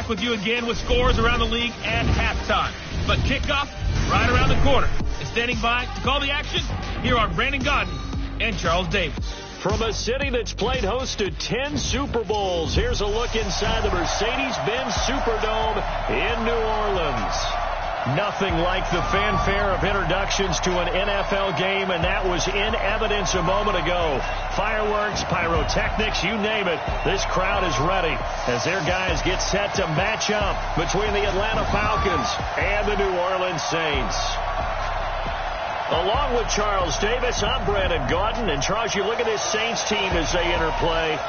back with you again with scores around the league at halftime. But kickoff right around the corner. And standing by to call the action, here are Brandon Godden and Charles Davis. From a city that's played host to 10 Super Bowls, here's a look inside the Mercedes-Benz Superdome in New Orleans. Nothing like the fanfare of introductions to an NFL game, and that was in evidence a moment ago. Fireworks, pyrotechnics, you name it. This crowd is ready as their guys get set to match up between the Atlanta Falcons and the New Orleans Saints. Along with Charles Davis, I'm Brandon Godden. And Charles, you look at this Saints team as they interplay.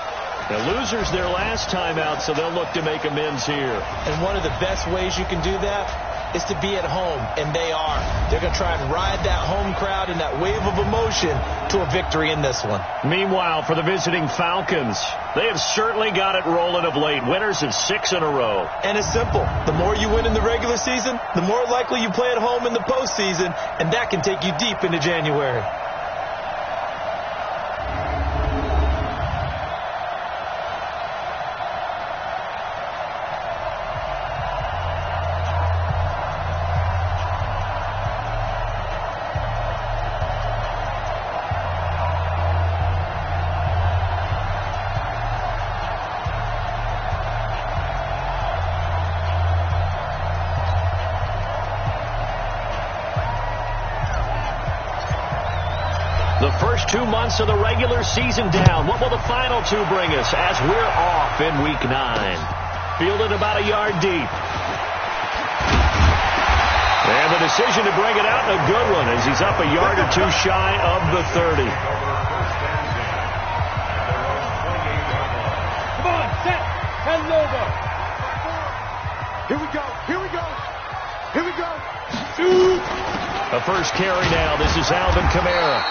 The losers their last time out, so they'll look to make amends here. And one of the best ways you can do that is to be at home, and they are. They're going to try and ride that home crowd and that wave of emotion to a victory in this one. Meanwhile, for the visiting Falcons, they have certainly got it rolling of late. Winners of 6 in a row. And it's simple. The more you win in the regular season, the more likely you play at home in the postseason, and that can take you deep into January. The first 2 months of the regular season down. What will the final 2 bring us as we're off in Week 9? Fielded about a yard deep. And the decision to bring it out in a good one as he's up a yard or 2 shy of the 30. Come on, set, and over. Here we go, here we go, here we go. A first carry now. This is Alvin Kamara.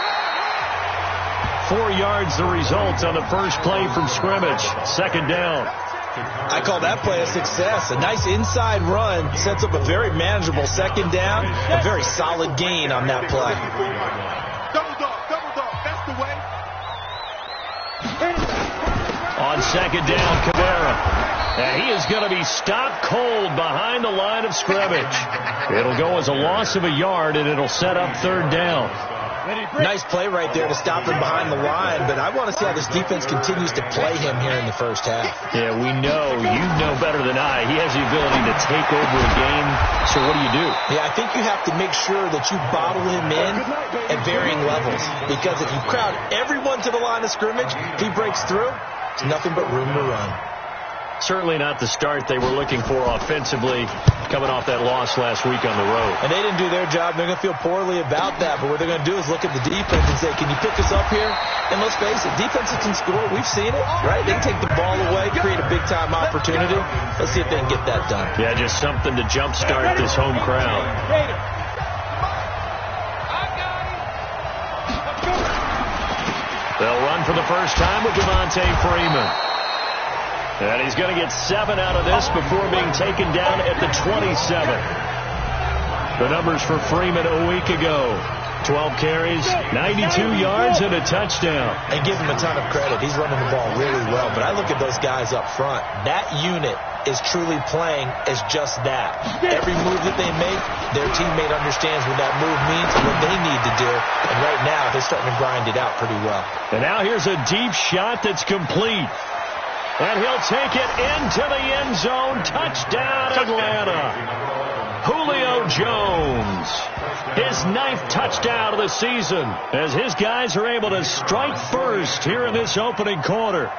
4 yards the result on the first play from scrimmage. Second down. I call that play a success. A nice inside run sets up a very manageable second down. A very solid gain on that play. Double dog, that's the way. On second down, Kamara. And he is going to be stopped cold behind the line of scrimmage. It'll go as a loss of a yard, and it'll set up third down. Nice play right there to stop him behind the line, but I want to see how this defense continues to play him here in the first half. Yeah, we know. You know better than I. He has the ability to take over a game. So what do? Yeah, I think you have to make sure that you bottle him in at varying levels, because if you crowd everyone to the line of scrimmage, if he breaks through, it's nothing but room to run. Certainly not the start they were looking for offensively coming off that loss last week on the road. And they didn't do their job. They're going to feel poorly about that. But what they're going to do is look at the defense and say, can you pick us up here? And let's face it, defenses can score. We've seen it, right? They can take the ball away, create a big-time opportunity. Let's see if they can get that done. Yeah, just something to jumpstart this home crowd. They'll run for the first time with Devontae Freeman. And he's going to get 7 out of this before being taken down at the 27. The numbers for Freeman a week ago. 12 carries, 92 yards, and a touchdown. And give him a ton of credit. He's running the ball really well. But I look at those guys up front. That unit is truly playing as just that. Every move that they make, their teammate understands what that move means and what they need to do. And right now, they're starting to grind it out pretty well. And now here's a deep shot that's complete. And he'll take it into the end zone. Touchdown, Atlanta. Julio Jones. His 9th touchdown of the season as his guys are able to strike first here in this opening quarter.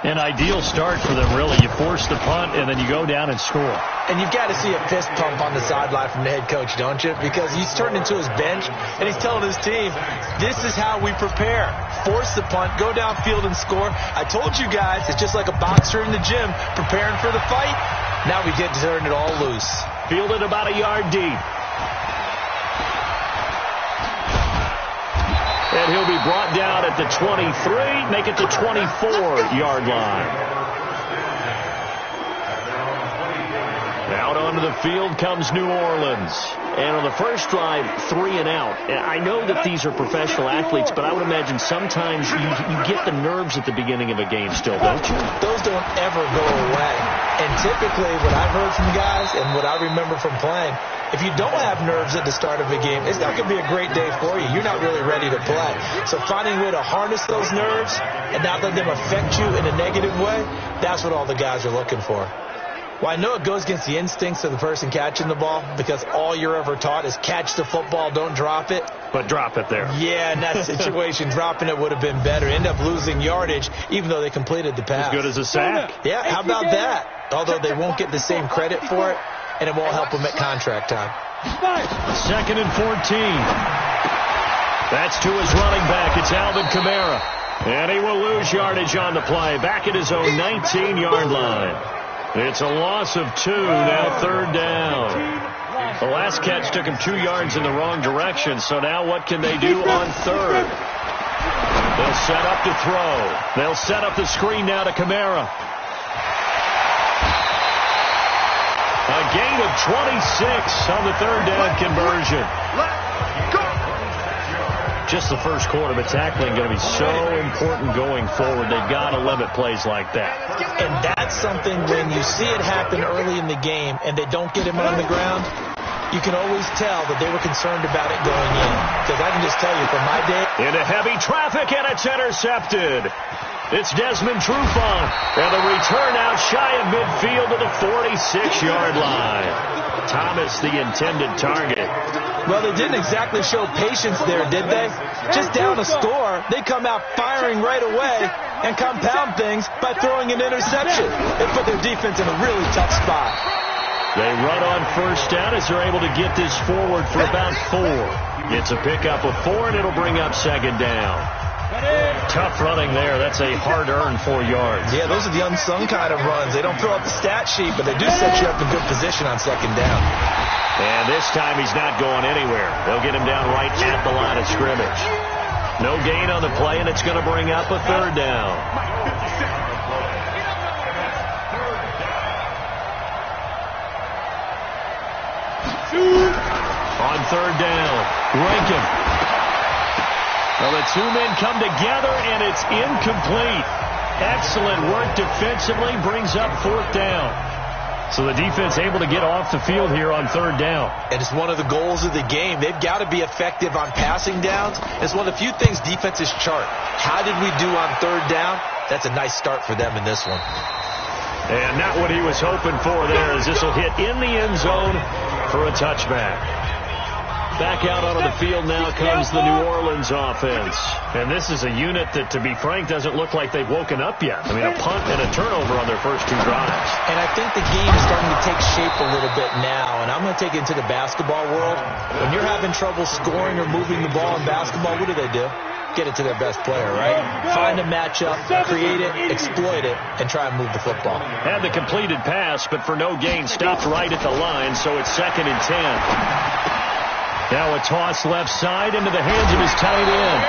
An ideal start for them, really. You force the punt, and then you go down and score. And you've got to see a fist pump on the sideline from the head coach, don't you? Because he's turned into his bench, and he's telling his team, this is how we prepare. Force the punt, go downfield and score. I told you guys, it's just like a boxer in the gym preparing for the fight. Now we get to turn it all loose. Fielded about a yard deep. And he'll be brought down at the 23, make it the 24-yard line. Now Out onto the field comes New Orleans. And on the first drive, 3 and out. I know that these are professional athletes, but I would imagine sometimes you get the nerves at the beginning of a game still, don't you? Those don't ever go away. And typically what I've heard from guys and what I remember from playing, if you don't have nerves at the start of a game, it's not going to be a great day for you. You're not really ready to play. So finding a way to harness those nerves and not let them affect you in a negative way, that's what all the guys are looking for. Well, I know it goes against the instincts of the person catching the ball because all you're ever taught is catch the football, don't drop it. But drop it there. Yeah, in that situation, dropping it would have been better. End up losing yardage, even though they completed the pass. As good as a sack. Yeah, how about that? Although they won't get the same credit for it, and it won't help them at contract time. 2nd and 14. That's to his running back. It's Alvin Kamara. And he will lose yardage on the play. Back at his own 19-yard line. It's a loss of 2, now 3rd down. The last catch took him 2 yards in the wrong direction, so now what can they do on 3rd? They'll set up to throw. They'll set up the screen now to Kamara. A gain of 26 on the 3rd down conversion. Just the first quarter, but tackling going to be so important going forward. They've got to limit plays like that. And that's something when you see it happen early in the game and they don't get him on the ground, you can always tell that they were concerned about it going in. Because I can just tell you from my day. Into heavy traffic, and it's intercepted. It's Desmond Trufant, and the return out shy of midfield to the 46-yard line. Thomas, the intended target. Well, they didn't exactly show patience there, did they? Just down a score, they come out firing right away and compound things by throwing an interception. They put their defense in a really tough spot. They run on first down as they're able to get this forward for about 4. It's a pickup of 4, and it'll bring up 2nd down. Tough running there. That's a hard-earned 4 yards. Yeah, those are the unsung kind of runs. They don't fill out the stat sheet, but they do set you up in good position on 2nd down. And this time he's not going anywhere. They'll get him down right at the line of scrimmage. No gain on the play, and it's going to bring up a 3rd down. On 3rd down, Rankin. Well, the 2 men come together, and it's incomplete. Excellent work defensively, brings up 4th down. So the defense able to get off the field here on 3rd down. And it's one of the goals of the game. They've got to be effective on passing downs. It's one of the few things defenses chart. How did we do on 3rd down? That's a nice start for them in this one. And not what he was hoping for there, as this will hit in the end zone for a touchback. Back out onto the field now comes the New Orleans offense. And this is a unit that, to be frank, doesn't look like they've woken up yet. I mean, a punt and a turnover on their first 2 drives. And I think the game is starting to take shape a little bit now. And I'm going to take it into the basketball world. When you're having trouble scoring or moving the ball in basketball, what do? Get it to their best player, right? Find a matchup, create it, exploit it, and try and move the football. Had the completed pass, but for no gain, stopped right at the line, so it's 2nd and 10. Now a toss left side into the hands of his tight end.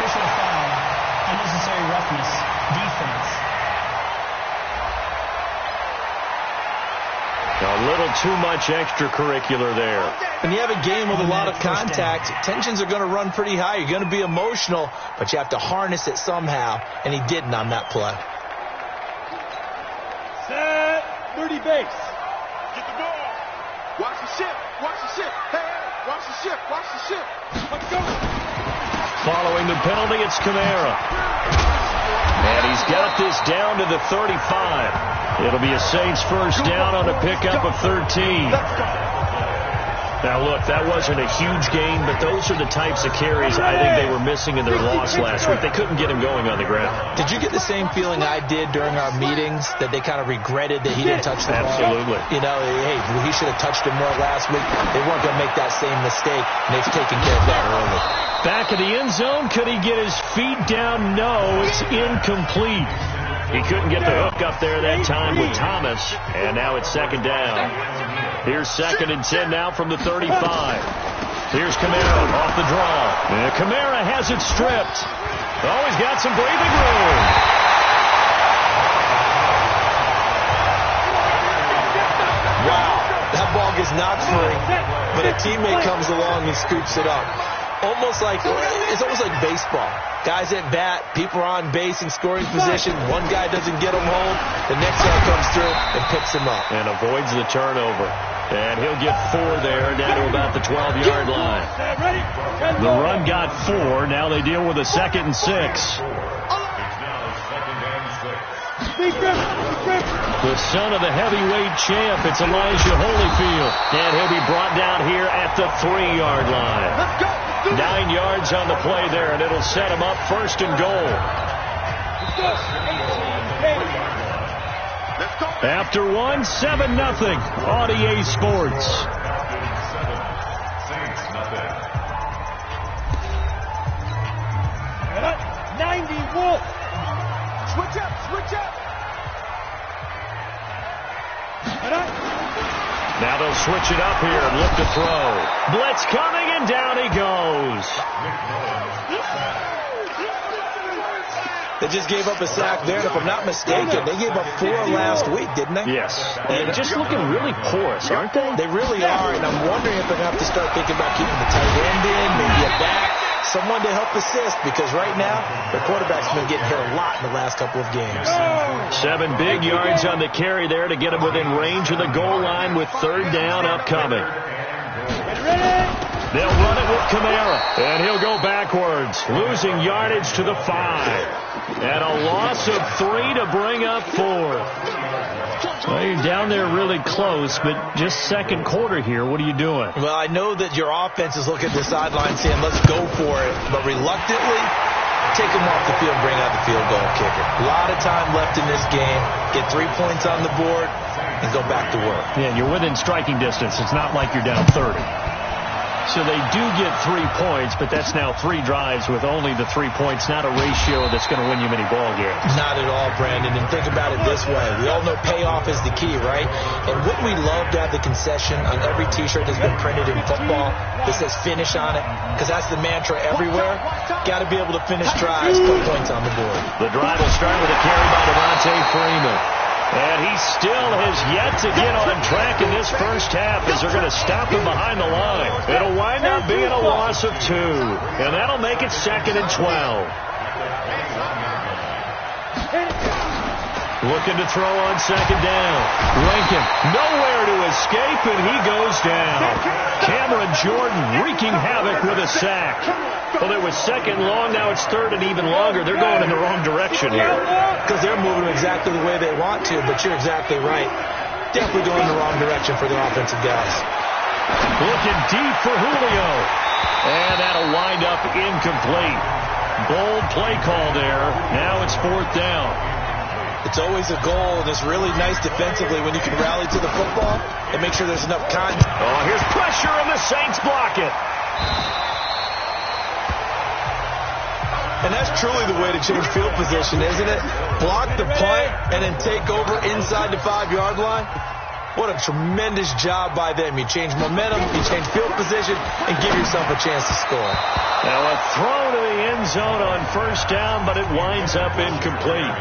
Personal foul, unnecessary roughness, defense. A little too much extracurricular there. When you have a game with a lot of contact, tensions are going to run pretty high. You're going to be emotional, but you have to harness it somehow, and he didn't on that play. Set 30 base. Get the ball. Watch the ship. Watch the ship. Hey, watch the ship. Watch the ship. Let's go. Following the penalty, it's Kamara. And he's got this down to the 35. It'll be a Saints first down on a pickup of 13. Now, look, that wasn't a huge gain, but those are the types of carries I think they were missing in their loss last week. They couldn't get him going on the ground. Did you get the same feeling I did during our meetings, that they kind of regretted that he didn't touch the ball? Absolutely. You know, hey, he should have touched it more last week. They weren't going to make that same mistake, and they've taken care of that early. Back of the end zone, could he get his feet down? No, it's incomplete. He couldn't get the hook up there that time with Thomas, and now it's 2nd down. Here's 2nd and 10 now from the 35. Here's Kamara off the draw. And Kamara has it stripped. Oh, he's got some breathing room. not free, but a teammate comes along and scoops it up. It's almost like baseball. Guys at bat, people are on base in scoring position. One guy doesn't get him home. The next guy comes through and picks him up. And avoids the turnover. And he'll get 4 there, down to about the 12-yard line. The run got 4. Now they deal with a 2nd and 6. The son of the heavyweight champ, it's Elijah Holyfield. And he'll be brought down here at the 3-yard line. 9 yards on the play there, and it'll set him up 1st and goal. After 1, 7-0. Audier Sports. 90 Wolf. Switch up. Now they'll switch it up here and look to throw. Blitz coming, and down he goes. They just gave up a sack there, and if I'm not mistaken, they gave up 4 last week, didn't they? Yes. And just looking really porous, aren't they? They really are, and I'm wondering if they're going to have to start thinking about keeping the tight end in, maybe a back, someone to help assist, because right now, their quarterback's been getting hit a lot in the last couple of games. 7 big yards on the carry there to get him within range of the goal line with 3rd down upcoming. They'll run it with Kamara, and he'll go backwards, losing yardage to the 5. And a loss of 3 to bring up 4. Well, you're down there really close, but just second quarter here. What are you doing? Well, I know that your offense is looking at the sideline saying, let's go for it. But reluctantly, take him off the field, bring out the field goal kicker. A lot of time left in this game. Get 3 points on the board and go back to work. Yeah, you're within striking distance. It's not like you're down 30. So they do get 3 points, but that's now 3 drives with only the 3 points, not a ratio that's going to win you many ball games. Not at all, Brandon. And think about it this way. We all know payoff is the key, right? And wouldn't we love to have the concession on every T-shirt that's been printed in football that says finish on it? Because that's the mantra everywhere. Got to be able to finish drives, put points on the board. The drive will start with a carry by Devontae Freeman. And he still has yet to get on track in this first half as they're going to stop him behind the line. It'll wind up being a loss of 2. And that'll make it 2nd and 12. Looking to throw on 2nd down. Rankin nowhere to escape, and he goes down. Cameron Jordan wreaking havoc with a sack. Well, it was 2nd long. Now it's 3rd and even longer. They're going in the wrong direction here. Because they're moving exactly the way they want to, but you're exactly right. Definitely going in the wrong direction for the offensive guys. Looking deep for Julio. And that'll wind up incomplete. Bold play call there. Now it's 4th down. It's always a goal, and it's really nice defensively when you can rally to the football and make sure there's enough contact. Oh, here's pressure, and the Saints block it. And that's truly the way to change field position, isn't it? Block the punt and then take over inside the 5-yard line. What a tremendous job by them. You change momentum, you change field position, and give yourself a chance to score. Now a throw to the end zone on 1st down, but it winds up incomplete.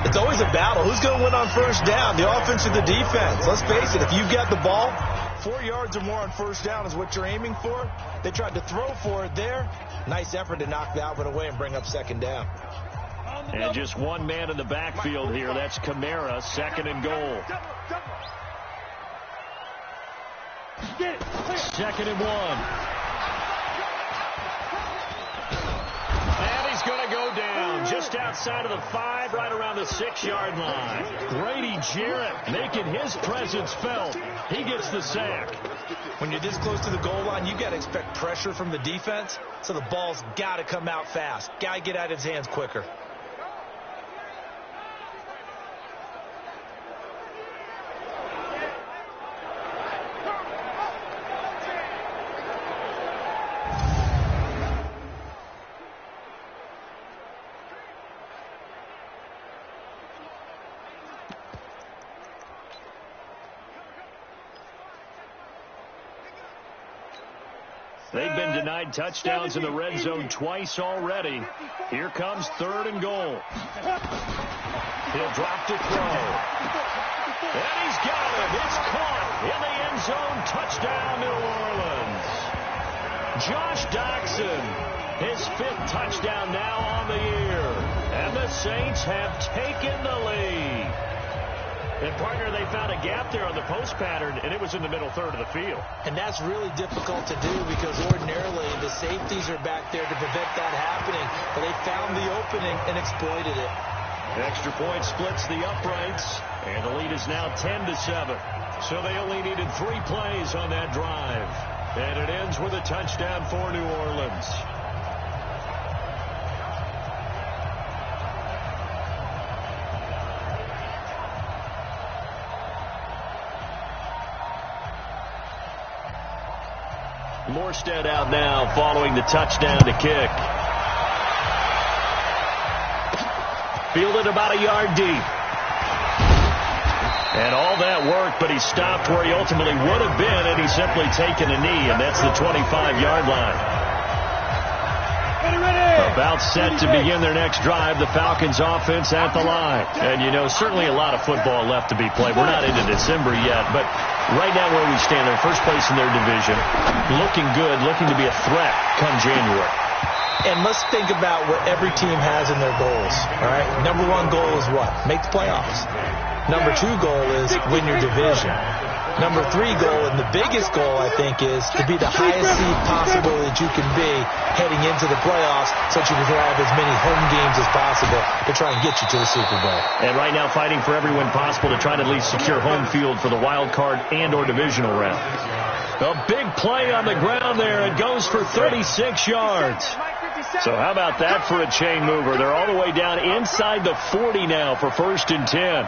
It's always a battle. Who's going to win on 1st down, the offense or the defense? Let's face it, if you've got the ball, 4 yards or more on 1st down is what you're aiming for. They tried to throw for it there. Nice effort to knock that one away and bring up 2nd down. And just one man in the backfield here. That's Kamara, 2nd and goal. 2nd and 1. And he's going to go down just outside of the 5, right around the 6-yard line. Grady Jarrett making his presence felt. He gets the sack. When you're this close to the goal line, you got to expect pressure from the defense, so the ball's got to come out fast. Got to get out of his hands quicker. They've been denied touchdowns in the red zone twice already. Here comes 3rd and goal. He'll drop to throw. And he's got it. It's caught. in the end zone. Touchdown, New Orleans. Josh Doctson, his 5th touchdown now on the year. And the Saints have taken the lead. And, partner, they found a gap there on the post pattern, and it was in the middle third of the field. And that's really difficult to do because ordinarily the safeties are back there to prevent that happening. But they found the opening and exploited it. Extra point splits the uprights, and the lead is now 10-7. So they only needed 3 plays on that drive. And it ends with a touchdown for New Orleans. Morstead out now following the touchdown to kick. Fielded about a yard deep. And all that work, but he stopped where he ultimately would have been had he simply taken a knee, and that's the 25-yard line. About set to begin their next drive, the Falcons offense at the line. And, you know, certainly a lot of football left to be played. We're not into December yet, but right now where we stand, they're first place in their division, looking good, looking to be a threat come January. And let's think about what every team has in their goals, all right? Number 1 goal is what? Make the playoffs. Number 2 goal is win your division. Number 3 goal, and the biggest goal, I think, is to be the highest seed possible that you can be heading into the playoffs so that you can have as many home games as possible to try and get you to the Super Bowl. And right now fighting for every win possible to try to at least secure home field for the wild card and or divisional round. A big play on the ground there. It goes for 36 yards. So how about that for a chain mover? They're all the way down inside the 40 now for 1st and 10.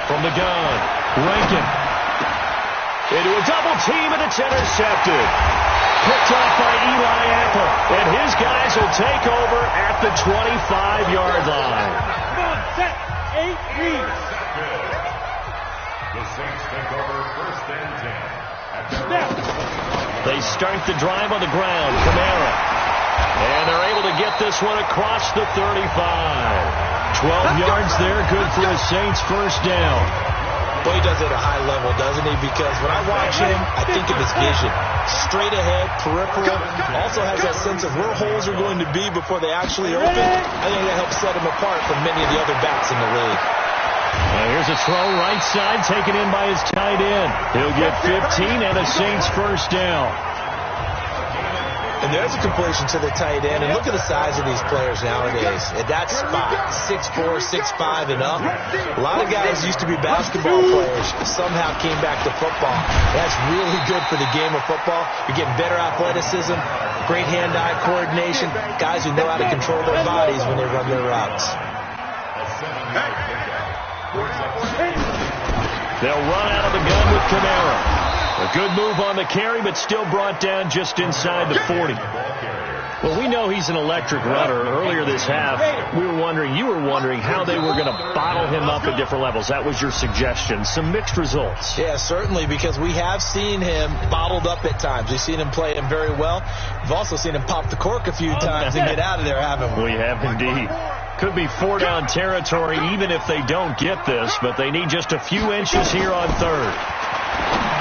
From the gun, Rankin into a double team, and it's intercepted. Picked off by Eli Apple, and his guys will take over at the 25-yard line. Come on, set, 8 reads. The Saints take over 1st and 10. They start the drive on the ground, Kamara. And they're able to get this one across the 35. 12 yards there, good for the Saints' 1st down. Well, he does it at a high level, doesn't he? Because when I watch him, I think of his vision. Straight ahead, peripheral. Also has that sense of where holes are going to be before they actually open. I think that helps set him apart from many of the other backs in the league. And here's a throw right side taken in by his tight end. He'll get 15 and a Saints 1st down. And there's a completion to the tight end. And look at the size of these players nowadays. At that spot, 6'4", 6'5", and up. A lot of guys used to be basketball players, somehow came back to football. That's really good for the game of football. You're getting better athleticism, great hand-eye coordination, guys who know how to control their bodies when they run their routes. They'll run out of the gun with Kamara. A good move on the carry, but still brought down just inside the 40. Well, we know he's an electric runner. Earlier this half, you were wondering how they were going to bottle him up at different levels. That was your suggestion. Some mixed results. Yeah, certainly, because we have seen him bottled up at times. We've seen him play him very well. We've also seen him pop the cork a few times and get out of there, haven't we? We have indeed. Could be 4-down territory even if they don't get this, but they need just a few inches here on 3rd.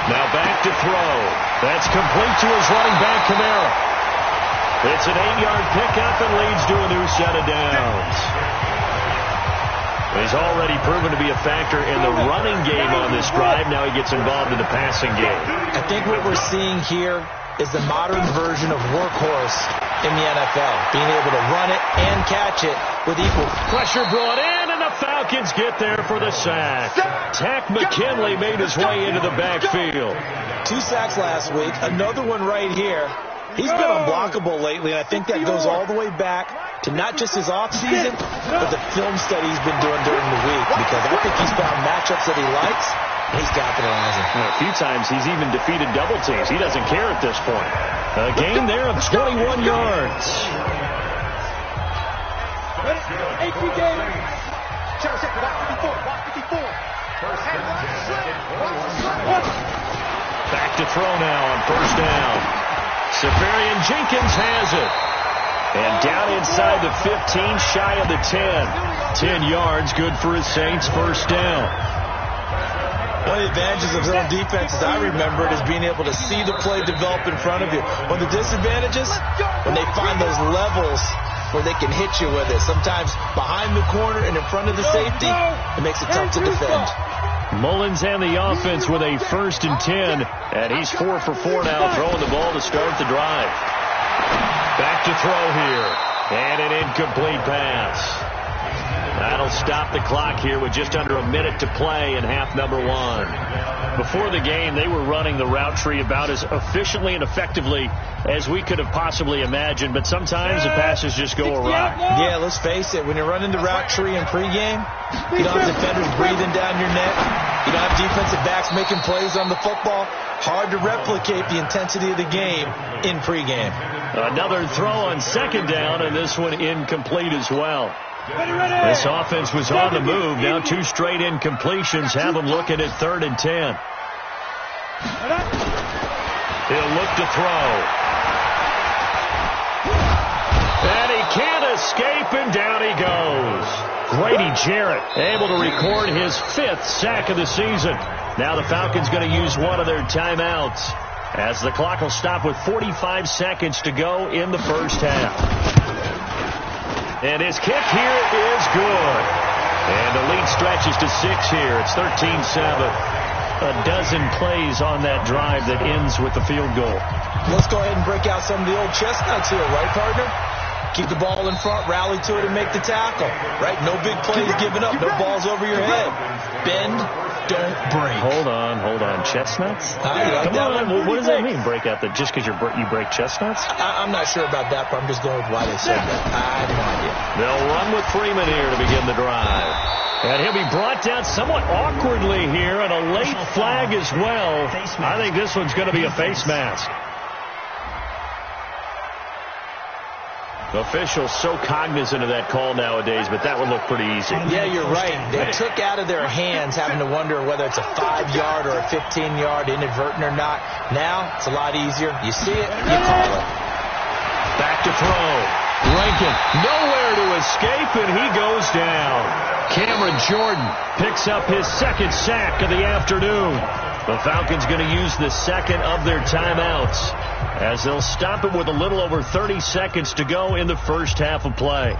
Now back to throw. That's complete to his running back, Kamara. It's an 8-yard pickup and leads to a new set of downs. He's already proven to be a factor in the running game on this drive. Now he gets involved in the passing game. I think what we're seeing here is the modern version of workhorse in the NFL. Being able to run it and catch it with equal pressure brought in, and the Falcons get there for the sack. Tack McKinley made his way into the backfield. 2 sacks last week, another one right here. He's been unblockable lately, and I think that goes all the way back to not just his offseason, but the film study he's been doing during the week, because I think he's found matchups that he likes, and he's capitalizing. A few times he's even defeated double teams. He doesn't care at this point. A gain there of 21 yards. Back to throw now on 1st down. Safarian Jenkins has it. And down inside the 15, shy of the 10. 10 yards, good for his Saints 1st down. One of the advantages of zone defense, as I remember it, is being able to see the play develop in front of you. One of the disadvantages, when they find those levels where they can hit you with it, sometimes behind the corner and in front of the safety, it makes it tough to defend. Mullins and the offense with a 1st and 10, and he's 4 for 4 now, throwing the ball to start the drive. Back to throw here, and an incomplete pass. That'll stop the clock here with just under a minute to play in half number 1. Before the game, they were running the route tree about as efficiently and effectively as we could have possibly imagined, but sometimes the passes just go awry. Yeah, let's face it. When you're running the route tree in pregame, you don't have defenders breathing down your neck. You don't have defensive backs making plays on the football. Hard to replicate the intensity of the game in pregame. Another throw on 2nd down, and this one incomplete as well. This offense was on the move. Now 2 straight incompletions have them looking at 3rd and 10. He'll look to throw. And he can't escape, and down he goes. Grady Jarrett able to record his 5th sack of the season. Now the Falcons going to use one of their timeouts, as the clock will stop with 45 seconds to go in the first half. And his kick here is good. And the lead stretches to 6 here. It's 13-7. A dozen plays on that drive that ends with the field goal. Let's go ahead and break out some of the old chestnuts here, right, partner? Keep the ball in front, rally to it, and make the tackle. Right? No big plays given up. No balls over your head. Bend, don't break. Hold on. Chestnuts? Come on. What does that mean, break out? That just because you break chestnuts? I'm not sure about that, but I'm just going with why they said that. I have no idea. They'll run with Freeman here to begin the drive. And he'll be brought down somewhat awkwardly here, and a late flag as well. I think this one's going to be a face mask. Officials so cognizant of that call nowadays, but that would look pretty easy. Yeah, you're right. They took out of their hands having to wonder whether it's a 5-yard or a 15-yard inadvertent or not. Now, it's a lot easier. You see it, you call it. Back to throw. Rankin nowhere to escape, and he goes down. Cameron Jordan picks up his 2nd sack of the afternoon. The Falcons going to use the 2nd of their timeouts, as they'll stop it with a little over 30 seconds to go in the first half of play.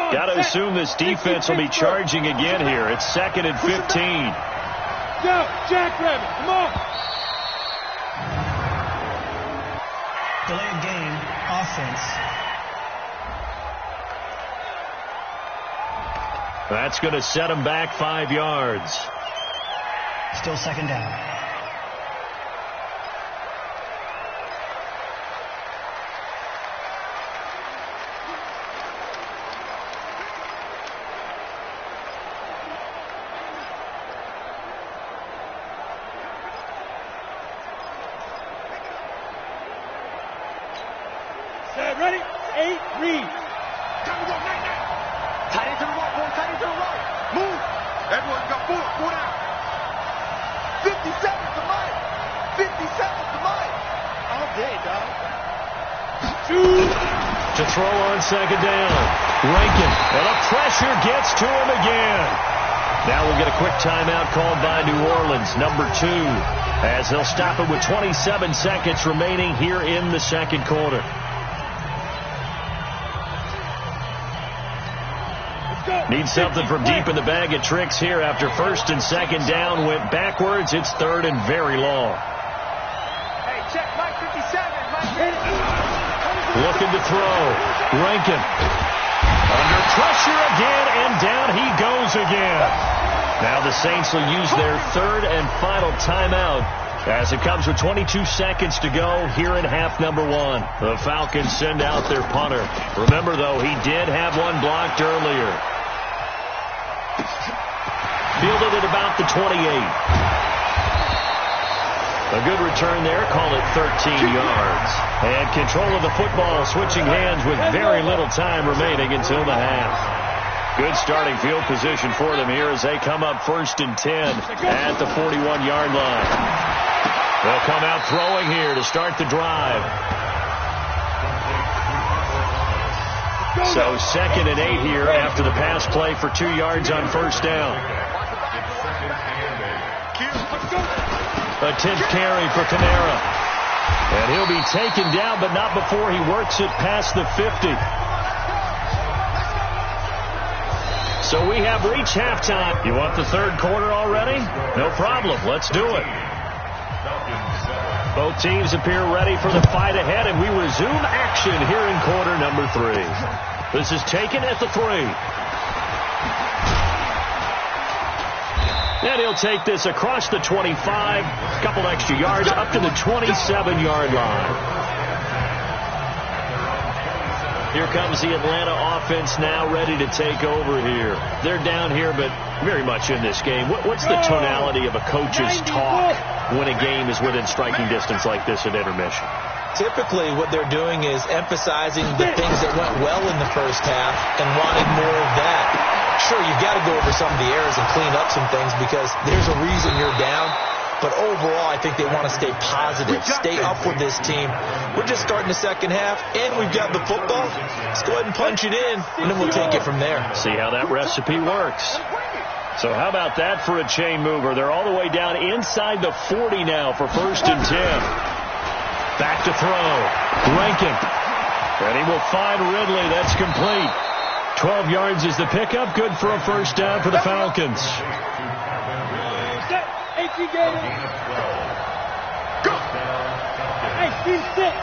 Got to assume this defense will be charging again here. It's 2nd and 15. Go, Jackrabbit, come on. Delayed game, offense. That's going to set him back 5 yards. Still 2nd down. Ready? 8, read. Time to go, night. Tight end to the right, boy. Tight end to the right. Move. Everyone got 4 down. 50 seconds to Mike. 50 seconds to Mike. All day, dog. To throw on 2nd down. Rankin. And the pressure gets to him again. Now we'll get a quick timeout called by New Orleans, number 2, as they'll stop it with 27 seconds remaining here in the 2nd quarter. Need something from deep in the bag of tricks here after 1st and 2nd down went backwards. It's 3rd and very long. Hey, check Mike 57. Mike 50. Looking to throw. Rankin. Under pressure again, and down he goes again. Now the Saints will use their 3rd and final timeout, as it comes with 22 seconds to go here in half number 1. The Falcons send out their punter. Remember, though, he did have one blocked earlier. Fielded at about the 28. A good return there. Call it 13 yards. And control of the football, switching hands with very little time remaining until the half. Good starting field position for them here as they come up 1st and 10 at the 41-yard line. They'll come out throwing here to start the drive. So 2nd and 8 here after the pass play for 2 yards on 1st down. A 10th carry for Canara. And he'll be taken down, but not before he works it past the 50. So we have reached halftime. You want the 3rd quarter already? No problem. Let's do it. Both teams appear ready for the fight ahead, and we resume action here in quarter number 3. This is taken at the 3. And he'll take this across the 25, a couple extra yards, up to the 27-yard line. Here comes the Atlanta offense now ready to take over here. They're down here, but very much in this game. What's the tonality of a coach's talk when a game is within striking distance like this at intermission? Typically, what they're doing is emphasizing the things that went well in the first half and wanting more of that. Sure, you've got to go over some of the errors and clean up some things because there's a reason you're down. But overall, I think they want to stay positive, stay up with this team. We're just starting the second half, and we've got the football. Let's go ahead and punch it in, and then we'll take it from there. See how that recipe works. So how about that for a chain mover? They're all the way down inside the 40 now for 1st and 10. Back to throw. Rankin. And he will find Ridley. That's complete. 12 yards is the pickup. Good for a 1st down for the Falcons. Go! Hey, Steve, sit.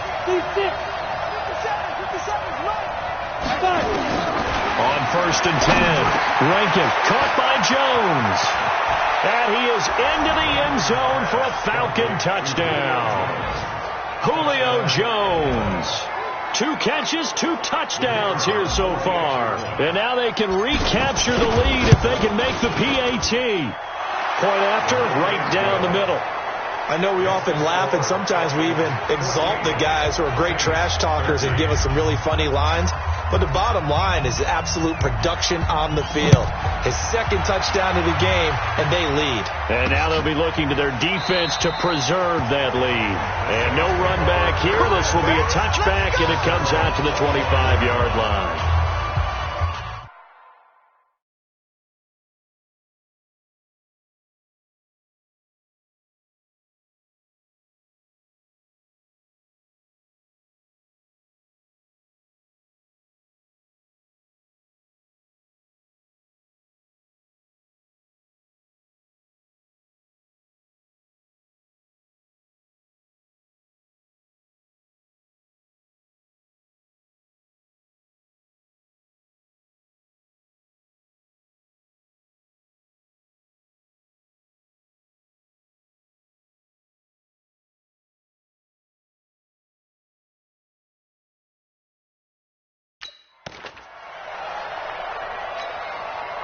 On 1st and 10. Rankin caught by Jones. And he is into the end zone for a Falcon touchdown. Julio Jones. 2 catches, 2 touchdowns here so far. And now they can recapture the lead if they can make the PAT. Point after, right down the middle. I know we often laugh, and sometimes we even exalt the guys who are great trash talkers and give us some really funny lines. But the bottom line is absolute production on the field. His 2nd touchdown of the game, and they lead. And now they'll be looking to their defense to preserve that lead. And no run back here. This will be a touchback, and it comes out to the 25-yard line.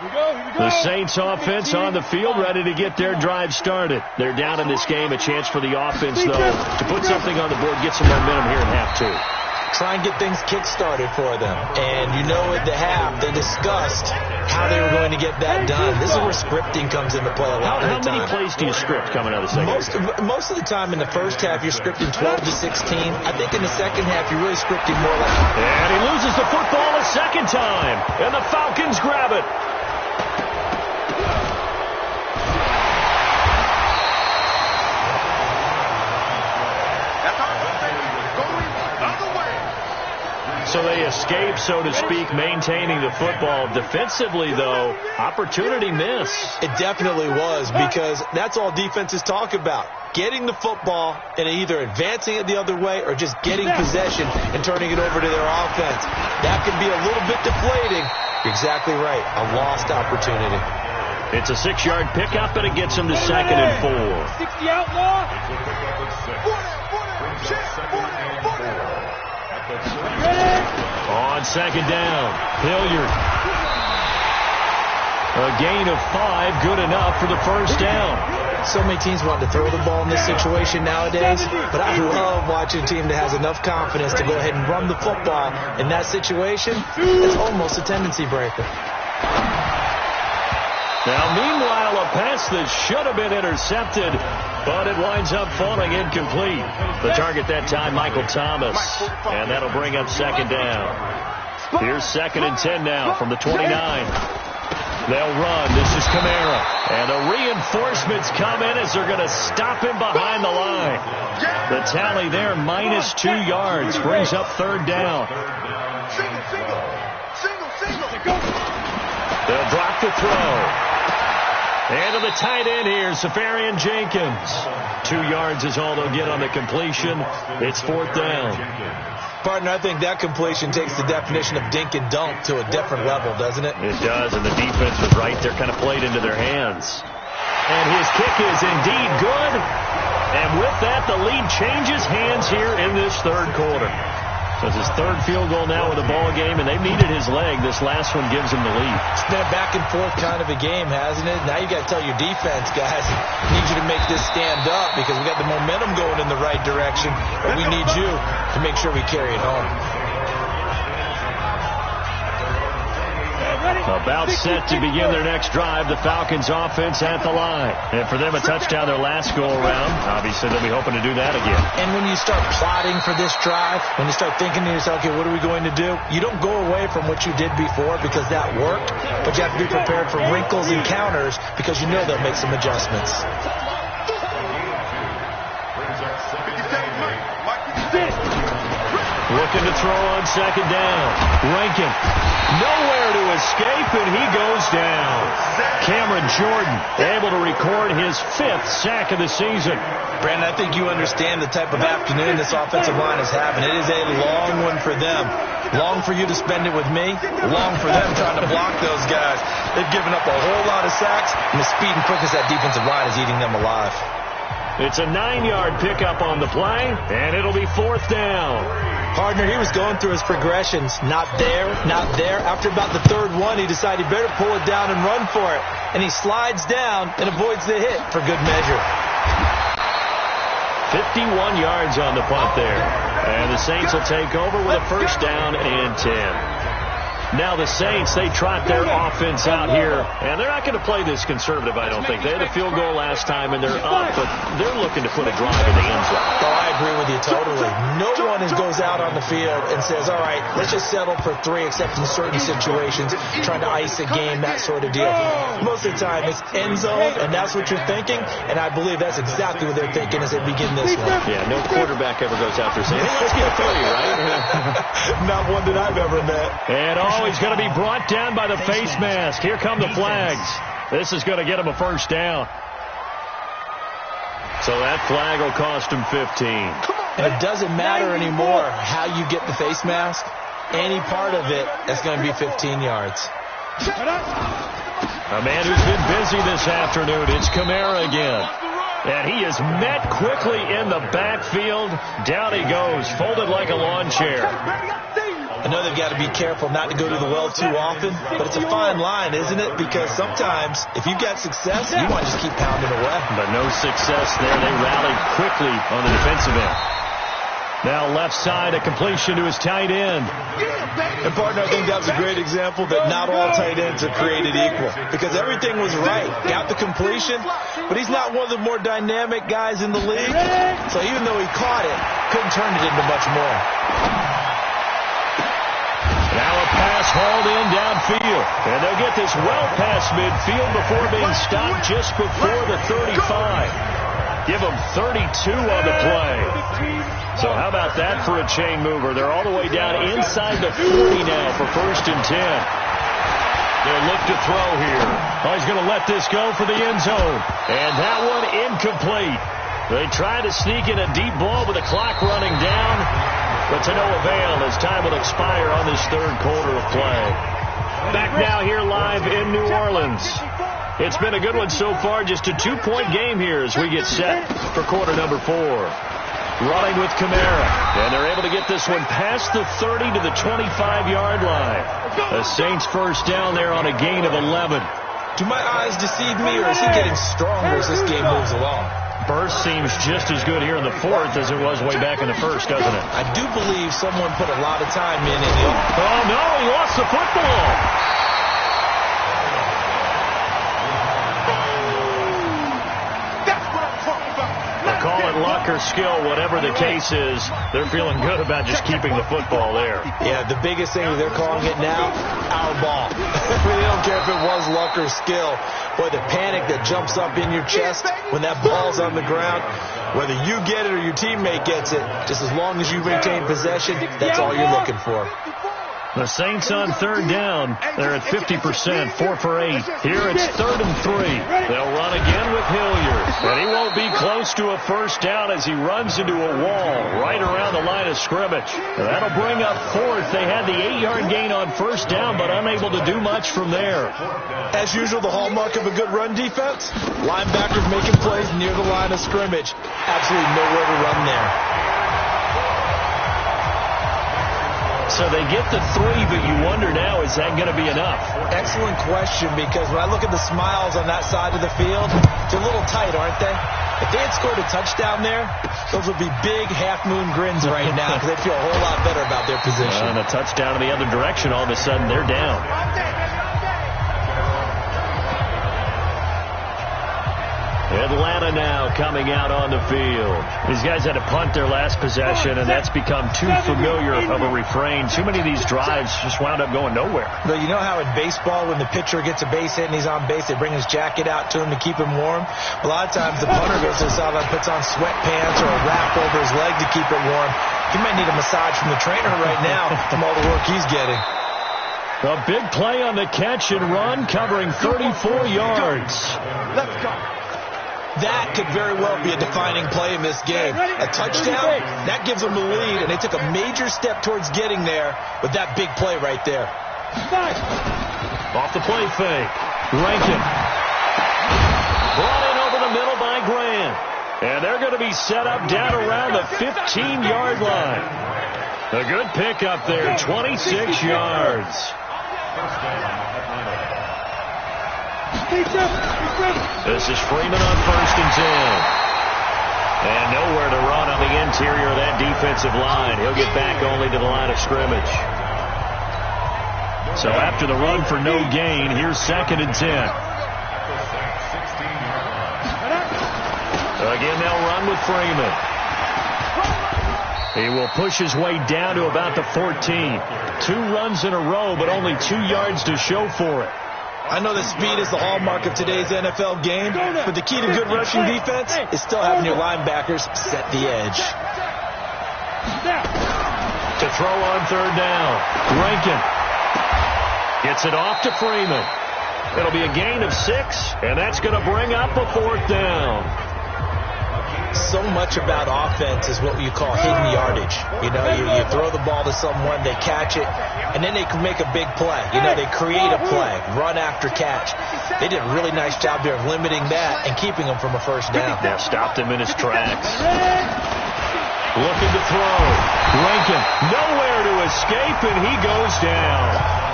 The Saints offense on the field ready to get their drive started. They're down in this game. A chance for the offense, though, to put something on the board, get some momentum here in half 2. Try and get things kick-started for them. And you know at the half, they discussed how they were going to get that done. This is where scripting comes into play a lot of the time. How many plays do you script coming out of the second? Most of the time in the first half, you're scripting 12 to 16. I think in the second half, you're really scripting more like... And he loses the football a second time. And the Falcons grab it. So they escape, so to speak, maintaining the football. Defensively, though, opportunity miss. It definitely was, because that's all defenses talk about. Getting the football and either advancing it the other way or just getting possession and turning it over to their offense. That can be a little bit deflating. You're exactly right. A lost opportunity. It's a 6-yard pickup, and it gets them to 2nd and 4. 60 outlaw. On 2nd down, Hilliard. A gain of 5, good enough for the 1st down. So many teams want to throw the ball in this situation nowadays, but I love watching a team that has enough confidence to go ahead and run the football. In that situation, it's almost a tendency breaker. Now, meanwhile, a pass that should have been intercepted, but it winds up falling incomplete. The target that time, Michael Thomas, and that'll bring up second down. Here's 2nd and 10 now from the 29. They'll run. This is Kamara. And the reinforcements come in as they're going to stop him behind the line. The tally there, minus 2 yards, brings up 3rd down. They'll drop the throw. And to the tight end here, Safarian Jenkins. 2 yards is all they'll get on the completion. It's 4th down. Partner, I think that completion takes the definition of dink and dunk to a different level, doesn't it? It does, and the defense was right there, kind of played into their hands. And his kick is indeed good. And with that, the lead changes hands here in this 3rd quarter. So it's his 3rd field goal now with a ball game, and they've needed his leg. This last one gives him the lead. It's been a back and forth kind of a game, hasn't it? Now you got to tell your defense, guys, need you to make this stand up because we got the momentum going in the right direction, but we need you to make sure we carry it home. About set to begin their next drive, the Falcons offense at the line. And for them, a touchdown their last go-around. Obviously, they'll be hoping to do that again. And when you start plotting for this drive, when you start thinking to yourself, okay, what are we going to do? You don't go away from what you did before because that worked, but you have to be prepared for wrinkles and counters because you know they'll make some adjustments. Looking to throw on 2nd down. Rankin. Nowhere to escape, and he goes down. Cameron Jordan able to record his 5th sack of the season. Brandon, I think you understand the type of afternoon this offensive line is having. It is a long one for them. Long for you to spend it with me. Long for them trying to block those guys. They've given up a whole lot of sacks, and the speed and quickness of that defensive line is eating them alive. It's a 9-yard pickup on the play, and it'll be 4th down. Partner, he was going through his progressions. Not there, not there. After about the 3rd one, he decided he better pull it down and run for it. And he slides down and avoids the hit for good measure. 51 yards on the punt there. And the Saints will take over with a 1st down and 10. Now the Saints, they trot their offense out here, and they're not going to play this conservative, I don't think. They had a field goal last time, and they're up, but they're looking to put a drive in the end zone. Oh, I agree with you totally. No one goes out on the field and says, all right, let's just settle for 3, except in certain situations, trying to ice a game, that sort of deal. Most of the time, it's end zone, and that's what you're thinking, and I believe that's exactly what they're thinking as they begin this one. Yeah, no quarterback ever goes out there saying, hey, let's get 3, right? Not one that I've ever met. And he's going to be brought down by the face mask. Here come the flags. This is going to get him a 1st down. So that flag will cost him 15. And it doesn't matter anymore how you get the face mask. Any part of it is going to be 15 yards. A man who's been busy this afternoon. It's Kamara again. And he is met quickly in the backfield. Down he goes, folded like a lawn chair. I know they've got to be careful not to go to the well too often, but it's a fine line, isn't it? Because sometimes, if you've got success, you want to just keep pounding away. But no success there. They rallied quickly on the defensive end. Now left side, a completion to his tight end. And partner, I think that was a great example that not all tight ends are created equal. Because everything was right. Got the completion, but he's not one of the more dynamic guys in the league. So even though he caught it, couldn't turn it into much more. Now a pass hauled in downfield. And they'll get this well past midfield before being stopped just before the 35. Give them 32 on the play. So how about that for a chain mover? They're all the way down inside the 40 now for 1st and 10. They'll look to throw here. Oh, he's going to let this go for the end zone. And that one incomplete. They try to sneak in a deep ball with the clock running down. But to no avail as time will expire on this 3rd quarter of play. Back now here live in New Orleans. It's been a good one so far. Just a 2-point game here as we get set for quarter number 4. Running with Kamara. And they're able to get this one past the 30 to the 25-yard line. The Saints 1st down there on a gain of 11. Do my eyes deceive me, or is he getting stronger as this game moves along? Burst seems just as good here in the fourth as it was way back in the first, doesn't it? I do believe someone put a lot of time in the... Oh, no, he lost the football. Call it luck or skill, whatever the case is, they're feeling good about just keeping the football there. Yeah, the biggest thing they're calling it now, our ball. They don't care if it was luck or skill. Boy, the panic that jumps up in your chest when that ball's on the ground, whether you get it or your teammate gets it, just as long as you retain possession, that's all you're looking for. The Saints on third down. They're at 50%, 4 for 8. Here it's 3rd and 3. They'll run again with Hilliard. And he won't be close to a first down as he runs into a wall right around the line of scrimmage. That'll bring up 4th. They had the 8-yard gain on first down, but unable to do much from there. As usual, the hallmark of a good run defense, linebackers making plays near the line of scrimmage. Absolutely nowhere to run there. So they get the 3, but you wonder now, is that going to be enough? Excellent question, because when I look at the smiles on that side of the field, they're a little tight, aren't they? If they had scored a touchdown there, those would be big half-moon grins right now, because they'd feel a whole lot better about their position. And a touchdown in the other direction, all of a sudden they're down. Atlanta now coming out on the field. These guys had to punt their last possession, and that's become too familiar of a refrain. Too many of these drives just wound up going nowhere. But you know how in baseball, when the pitcher gets a base hit and he's on base, they bring his jacket out to him to keep him warm? A lot of times the punter goes to the sideline, puts on sweatpants or a wrap over his leg to keep it warm. He might need a massage from the trainer right now from all the work he's getting. A big play on the catch and run, covering 34 yards. Let's go. That could very well be a defining play in this game. A touchdown, that gives them the lead, and they took a major step towards getting there with that big play right there. Off the play fake. Rankin. Brought in over the middle by Grant. And they're going to be set up down around the 15-yard line. A good pickup there, 26 yards. This is Freeman on 1st and 10. And nowhere to run on the interior of that defensive line. He'll get back only to the line of scrimmage. So after the run for no gain, here's 2nd and 10. Again, they'll run with Freeman. He will push his way down to about the 14. 2 runs in a row, but only 2 yards to show for it. I know that speed is the hallmark of today's NFL game, but the key to good rushing defense is still having your linebackers set the edge. To throw on 3rd down, Rankin gets it off to Freeman. It'll be a gain of 6, and that's going to bring up a 4th down. So much about offense is what you call hidden yardage. You know, you throw the ball to someone, they catch it, and then they can make a big play. You know, they create a play, run after catch. They did a really nice job there of limiting that and keeping him from a first down. Now stopped him in his tracks. Looking to throw. Rankin nowhere to escape, and he goes down.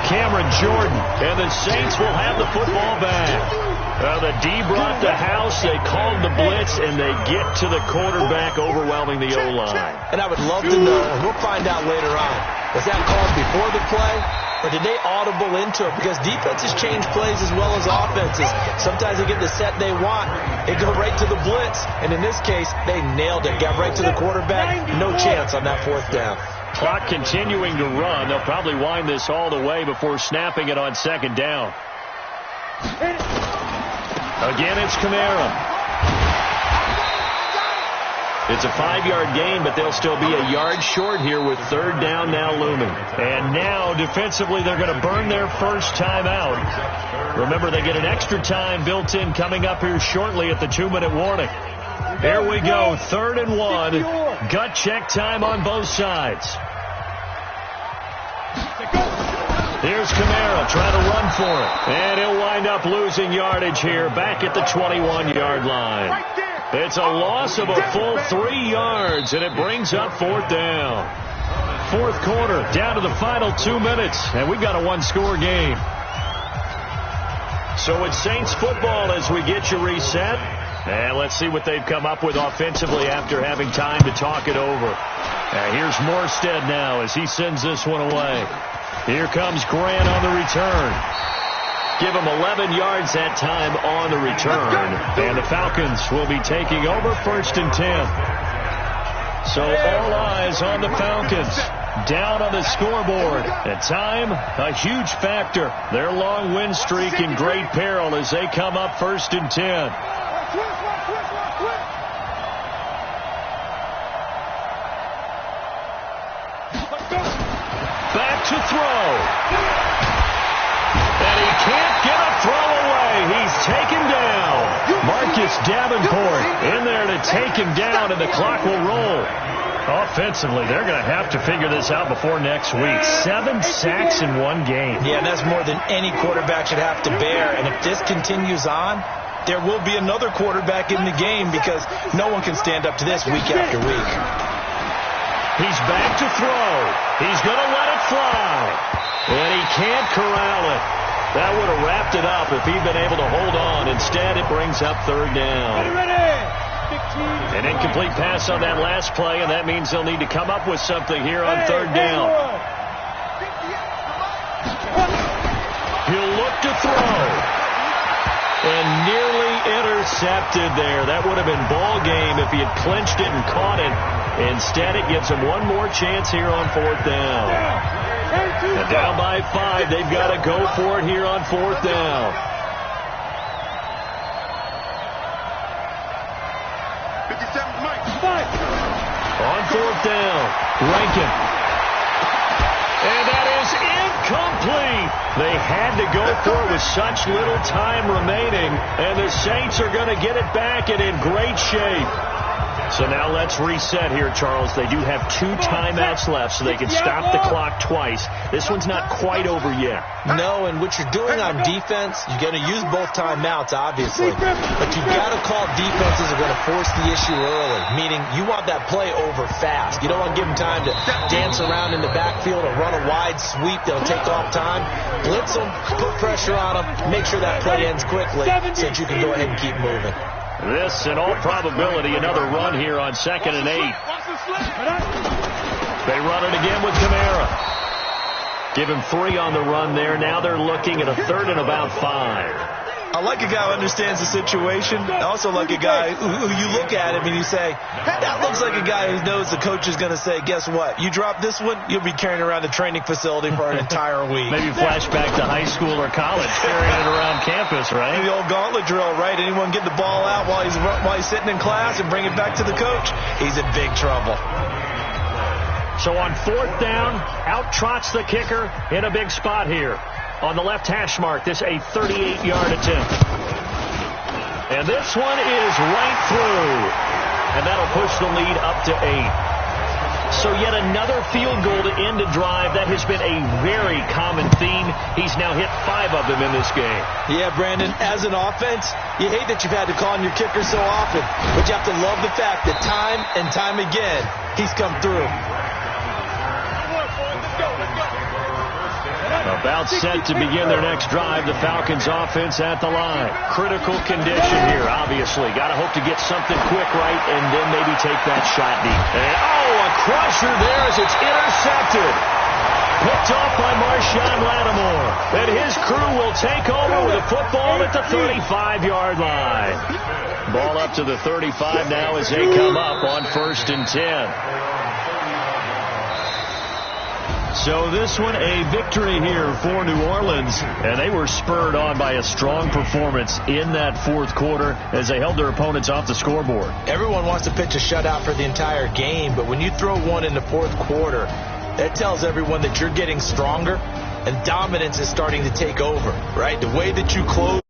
Cameron Jordan, and the Saints will have the football back. The D brought the house, they called the blitz, and they get to the quarterback, overwhelming the O-line. And I would love to know, and we'll find out later on, was that called before the play, or did they audible into it? Because defenses change plays as well as offenses. Sometimes they get the set they want, they go right to the blitz, and in this case, they nailed it, got right to the quarterback, no chance on that 4th down. Clock continuing to run. They'll probably wind this all the way before snapping it on 2nd down. Again, it's Kamara. It's a 5-yard gain, but they'll still be a yard short here with 3rd down now looming. And now, defensively, they're going to burn their first time out. Remember, they get an extra time built in coming up here shortly at the 2-minute warning. Here we go, 3rd and 1. Gut check time on both sides. Here's Kamara trying to run for it. And he'll wind up losing yardage here back at the 21-yard line. It's a loss of a full 3 yards, and it brings up 4th down. 4th quarter, down to the final 2 minutes, and we've got a 1-score game. So it's Saints football as we get you reset. And let's see what they've come up with offensively after having time to talk it over. Here's Morstead now as he sends this one away. Here comes Grant on the return. Give him 11 yards that time on the return. And the Falcons will be taking over 1st and 10. So all eyes on the Falcons. Down on the scoreboard. At time, a huge factor. Their long win streak in great peril as they come up 1st and 10. Back to throw. And he can't get a throw away. He's taken down. Marcus Davenport in there to take him down, and the clock will roll. Offensively, they're going to have to figure this out before next week. 7 sacks in one game. Yeah, and that's more than any quarterback should have to bear. And if this continues on, there will be another quarterback in the game because no one can stand up to this week after week. He's back to throw. He's going to let it fly. And he can't corral it. That would have wrapped it up if he'd been able to hold on. Instead, it brings up 3rd down. An incomplete pass on that last play, and that means they'll need to come up with something here on 3rd down. He'll look to throw. And nearly intercepted there. That would have been ball game if he had clinched it and caught it. Instead, it gives him one more chance here on 4th down. And down by 5, they've got to go for it here on 4th down. On 4th down, Rankin. And that is incomplete. They had to go for it with such little time remaining, and the Saints are going to get it back and in great shape. So now let's reset here, Charles. They do have 2 timeouts left, so they can stop the clock twice. This one's not quite over yet. No, and what you're doing on defense, you're going to use both timeouts, obviously. But you've got to call defenses are going to force the issue early, meaning you want that play over fast. You don't want to give them time to dance around in the backfield or run a wide sweep that'll take off time. Blitz them, put pressure on them, make sure that play ends quickly so that you can go ahead and keep moving. This, in all probability, another run here on 2nd and 8. They run it again with Kamara. Give him 3 on the run there. Now they're looking at a 3rd and about 5. I like a guy who understands the situation. I also like a guy who you look at him and you say, that looks like a guy who knows the coach is going to say, guess what? You drop this one, you'll be carrying around the training facility for an entire week. Maybe flashback to high school or college, carrying it around campus, right? The old gauntlet drill, right? Anyone get the ball out while he's sitting in class and bring it back to the coach? He's in big trouble. So on 4th down, out trots the kicker in a big spot here. On the left hash mark, this a 38-yard attempt. And this one is right through. And that'll push the lead up to 8. So yet another field goal to end a drive. That has been a very common theme. He's now hit 5 of them in this game. Yeah, Brandon, as an offense, you hate that you've had to call on your kicker so often. But you have to love the fact that time and time again, he's come through. About set to begin their next drive, the Falcons offense at the line. Critical condition here, obviously. Got to hope to get something quick right and then maybe take that shot deep. And, a crusher there as it's intercepted. Picked off by Marshawn Lattimore. And his crew will take over with a football at the 35-yard line. Ball up to the 35 now as they come up on 1st and 10. So this one a victory here for New Orleans, and they were spurred on by a strong performance in that 4th quarter as they held their opponents off the scoreboard. Everyone wants to pitch a shutout for the entire game, but when you throw one in the 4th quarter, that tells everyone that you're getting stronger and dominance is starting to take over, right? The way that you close